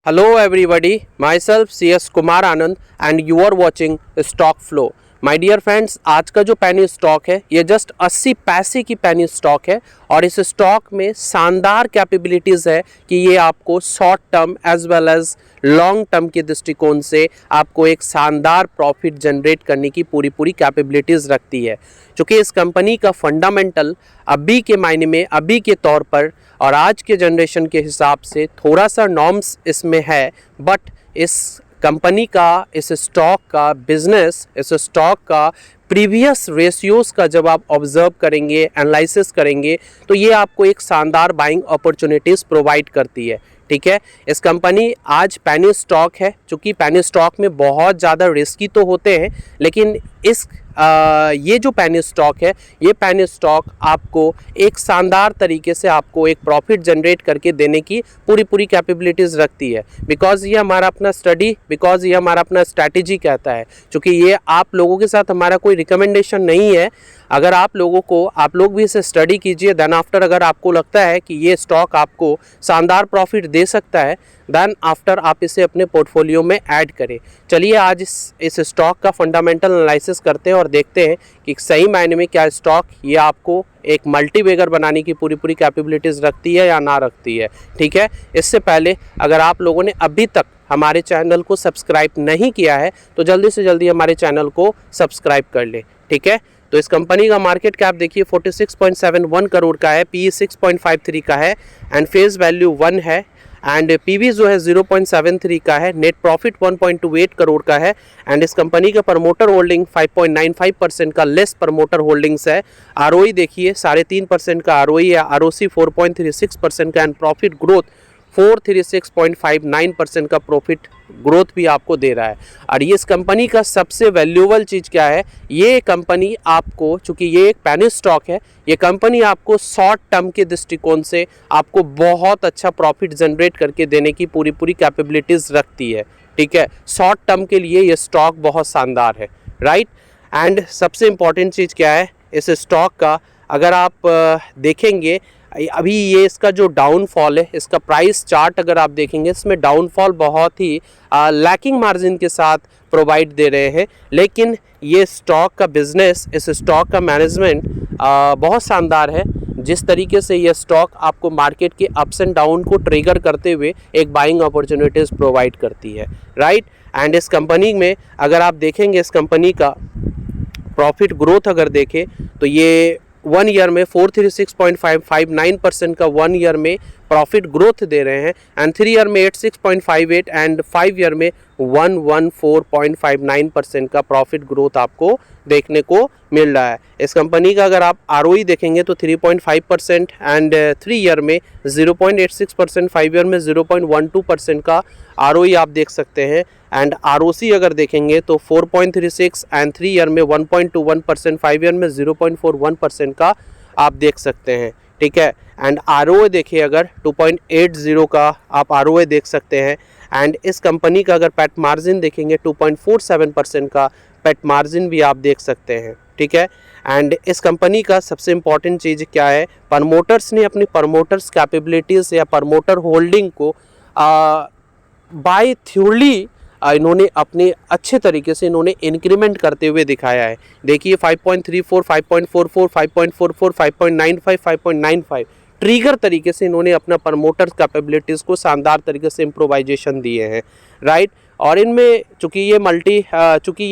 Hello everybody, myself CS Kumar Anand and you are watching Stock Flow. My dear friends, आज का जो penny stock है ये just 80 पैसे की पेनी स्टॉक है और इस स्टॉक में शानदार कैपेबिलिटीज़ है कि ये आपको short term as well as long term के दृष्टिकोण से आपको एक शानदार प्रॉफिट जनरेट करने की पूरी कैपेबिलिटीज़ रखती है। चूँकि इस कंपनी का फंडामेंटल अभी के मायने में, अभी के तौर पर और आज के जनरेशन के हिसाब से थोड़ा सा नॉर्म्स इसमें है, बट इस कंपनी का, इस स्टॉक का बिजनेस, इस स्टॉक का प्रीवियस रेशियोज़ का जब आप ऑब्जर्व करेंगे, एनालिसिस करेंगे तो ये आपको एक शानदार बाइंग अपॉर्चुनिटीज़ प्रोवाइड करती है। ठीक है, इस कंपनी आज पेनी स्टॉक है। चूँकि पेनी स्टॉक में बहुत ज़्यादा रिस्की तो होते हैं, लेकिन ये जो पेनी स्टॉक है, ये पेनी स्टॉक आपको एक शानदार तरीके से आपको एक प्रॉफिट जनरेट करके देने की पूरी कैपेबिलिटीज़ रखती है। बिकॉज़ ये हमारा अपना स्टडी, बिकॉज़ ये हमारा अपना स्ट्रैटेजी कहता है। चूँकि ये आप लोगों के साथ हमारा कोई रिकमेंडेशन नहीं है। अगर आप लोग भी इसे स्टडी कीजिए, देन आफ्टर अगर आपको लगता है कि ये स्टॉक आपको शानदार प्रॉफिट दे सकता है, देन आफ्टर आप इसे अपने पोर्टफोलियो में ऐड करें। चलिए आज इस स्टॉक का फंडामेंटल एनालिसिस करते हैं और देखते हैं कि सही मायने में क्या स्टॉक ये आपको एक मल्टीबैगर बनाने की पूरी कैपेबिलिटीज़ रखती है या ना रखती है। ठीक है, इससे पहले अगर आप लोगों ने अभी तक हमारे चैनल को सब्सक्राइब नहीं किया है तो जल्दी से जल्दी हमारे चैनल को सब्सक्राइब कर लें। ठीक है, तो इस कंपनी का मार्केट कैप देखिए 46.71 करोड़ का है, पी 6.53 का है एंड फेस वैल्यू 1 है एंड पीवी जो है 0.73 का है। नेट प्रॉफिट 1.28 करोड़ का है एंड इस कंपनी का प्रमोटर होल्डिंग 5.95% का लेस प्रमोटर होल्डिंग्स है। आरओई देखिए 3.5% का आरओई है, आरओसी 4.36% का एंड प्रॉफिट ग्रोथ 436.59% का प्रॉफिट ग्रोथ भी आपको दे रहा है। और ये इस कंपनी का सबसे वैल्यूएबल चीज़ क्या है, ये कंपनी आपको, चूँकि ये एक पेनी स्टॉक है, ये कंपनी आपको शॉर्ट टर्म के दृष्टिकोण से आपको बहुत अच्छा प्रॉफिट जनरेट करके देने की पूरी कैपेबिलिटीज़ रखती है। ठीक है, शॉर्ट टर्म के लिए ये स्टॉक बहुत शानदार है, राइट। एंड सबसे इम्पॉर्टेंट चीज़ क्या है इस स्टॉक का, अगर आप देखेंगे अभी ये इसका जो डाउनफॉल है, इसका प्राइस चार्ट अगर आप देखेंगे, इसमें डाउनफॉल बहुत ही लैकिंग मार्जिन के साथ प्रोवाइड दे रहे हैं। लेकिन ये स्टॉक का बिजनेस, इस स्टॉक का मैनेजमेंट बहुत शानदार है। जिस तरीके से ये स्टॉक आपको मार्केट के अप्स एंड डाउन को ट्रिगर करते हुए एक बाइंग अपॉर्चुनिटीज़ प्रोवाइड करती है, राइट। एंड इस कंपनी में अगर आप देखेंगे, इस कंपनी का प्रॉफिट ग्रोथ अगर देखें तो ये 1 ईयर में 436.59% का 1 ईयर में प्रॉफिट ग्रोथ दे रहे हैं एंड 3 ईयर में 86.58 एंड 5 ईयर में 114.59% का प्रॉफिट ग्रोथ आपको देखने को मिल रहा है। इस कंपनी का अगर आप आरओई देखेंगे तो 3.5% एंड 3 ईयर में 0.86%, 5 ईयर में 0.12% का आरओई आप देख सकते हैं। एंड आरओसी अगर देखेंगे तो 4.36 एंड 3 ईयर में 1.21%, 5 ईयर में 0.41% का आप देख सकते हैं। ठीक है, एंड आरओए देखिए अगर 2.80 का आप आरओए देख सकते हैं। एंड इस कंपनी का अगर पैट मार्जिन देखेंगे 2.47% का पैट मार्जिन भी आप देख सकते हैं। ठीक है, एंड इस कंपनी का सबसे इम्पॉर्टेंट चीज़ क्या है, प्रमोटर्स ने अपनी प्रमोटर्स कैपेबिलिटीज़ या प्रमोटर होल्डिंग को बाय थ्योरली इन्होंने अपने अच्छे तरीके से इन्होंने इंक्रीमेंट करते हुए दिखाया है। देखिए 5.34, 5.44, 5.44, 5.95, 5.95 ट्रिगर तरीके से इन्होंने अपना प्रमोटर्स कैपेबिलिटीज़ को शानदार तरीके से इम्प्रोवाइजेशन दिए हैं, राइट। और इनमें चूँकि ये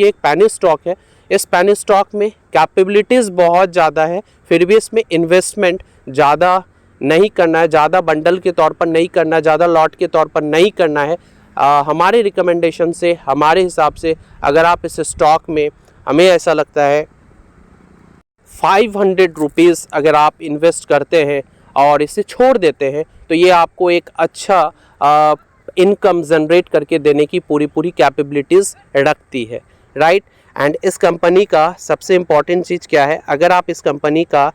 एक पेनी स्टॉक है, इस पेनी स्टॉक में कैपेबिलिटीज़ बहुत ज़्यादा है, फिर भी इसमें इन्वेस्टमेंट ज़्यादा नहीं करना है, ज़्यादा बंडल के तौर पर नहीं करना है, ज़्यादा लॉट के तौर पर नहीं करना है। हमारे रिकमेंडेशन से, हमारे हिसाब से अगर आप इस स्टॉक में, हमें ऐसा लगता है 500 रुपीज़ अगर आप इन्वेस्ट करते हैं और इसे छोड़ देते हैं तो ये आपको एक अच्छा इनकम जनरेट करके देने की पूरी कैपेबिलिटीज़ रखती है, राइट। एंड इस कंपनी का सबसे इम्पॉर्टेंट चीज़ क्या है, अगर आप इस कंपनी का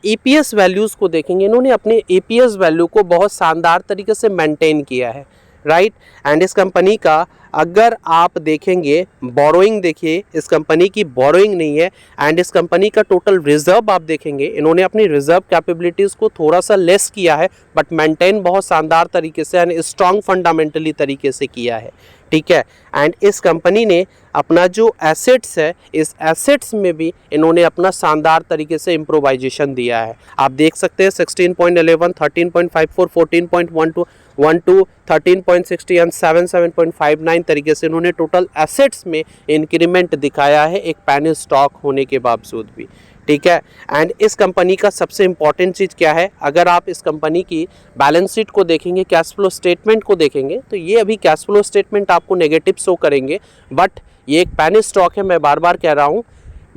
EPS वैल्यूज़ को देखेंगे, इन्होंने अपने EPS वैल्यू को बहुत शानदार तरीके से मेंटेन किया है, राइट। एंड इस कंपनी का अगर आप देखेंगे बोरोइंग, देखिए इस कंपनी की बोरोइंग नहीं है। एंड इस कंपनी का टोटल रिजर्व आप देखेंगे, इन्होंने अपनी रिजर्व कैपेबिलिटीज़ को थोड़ा सा लेस किया है बट मेंटेन बहुत शानदार तरीके से एंड स्ट्रॉन्ग फंडामेंटली तरीके से किया है, ठीक है। एंड इस कंपनी ने अपना जो एसेट्स है, इस एसेट्स में भी इन्होंने अपना शानदार तरीके से इम्प्रोवाइजेशन दिया है। आप देख सकते हैं 16.11, 13.54, 14.12, 12, 13.60 एंड 77.59 तरीके से इन्होंने टोटल एसेट्स में इंक्रीमेंट दिखाया है एक पेनी स्टॉक होने के बावजूद भी, ठीक है। एंड इस कंपनी का सबसे इंपॉर्टेंट चीज़ क्या है, अगर आप इस कंपनी की बैलेंस शीट को देखेंगे, कैश फ्लो स्टेटमेंट को देखेंगे, तो ये अभी कैश फ्लो स्टेटमेंट आपको नेगेटिव शो करेंगे, बट ये एक पेनी स्टॉक है, मैं बार बार कह रहा हूँ।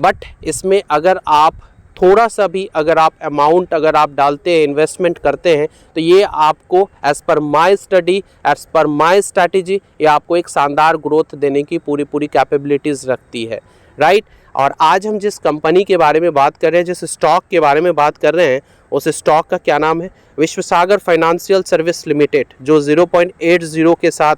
बट इसमें अगर आप थोड़ा सा भी अगर आप अमाउंट अगर आप डालते हैं, इन्वेस्टमेंट करते हैं, तो ये आपको as per my study, as per my strategy, ये आपको एक शानदार ग्रोथ देने की पूरी कैपेबिलिटीज़ रखती है, राइट। और आज हम जिस कंपनी के बारे में बात कर रहे हैं, जिस स्टॉक के बारे में बात कर रहे हैं, उस स्टॉक का क्या नाम है, विश्वसागर फाइनेंशियल सर्विस लिमिटेड, जो 0.80 के साथ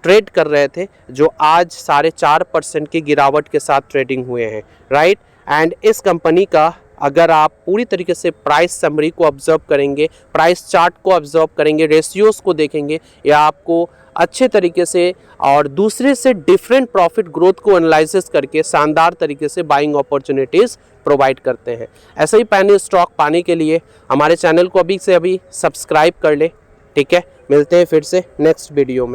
ट्रेड कर रहे थे, जो आज 4.5% की गिरावट के साथ ट्रेडिंग हुए हैं, राइट। एंड इस कंपनी का अगर आप पूरी तरीके से प्राइस समरी को ऑब्जर्व करेंगे, प्राइस चार्ट को ऑब्जर्व करेंगे, रेशियोज़ को देखेंगे, या आपको अच्छे तरीके से और दूसरे से डिफरेंट प्रॉफिट ग्रोथ को एनालिसिस करके शानदार तरीके से बाइंग अपॉर्चुनिटीज़ प्रोवाइड करते हैं। ऐसे ही पेनी स्टॉक पाने के लिए हमारे चैनल को अभी से अभी सब्सक्राइब कर ले, ठीक है। मिलते हैं फिर से नेक्स्ट वीडियो में।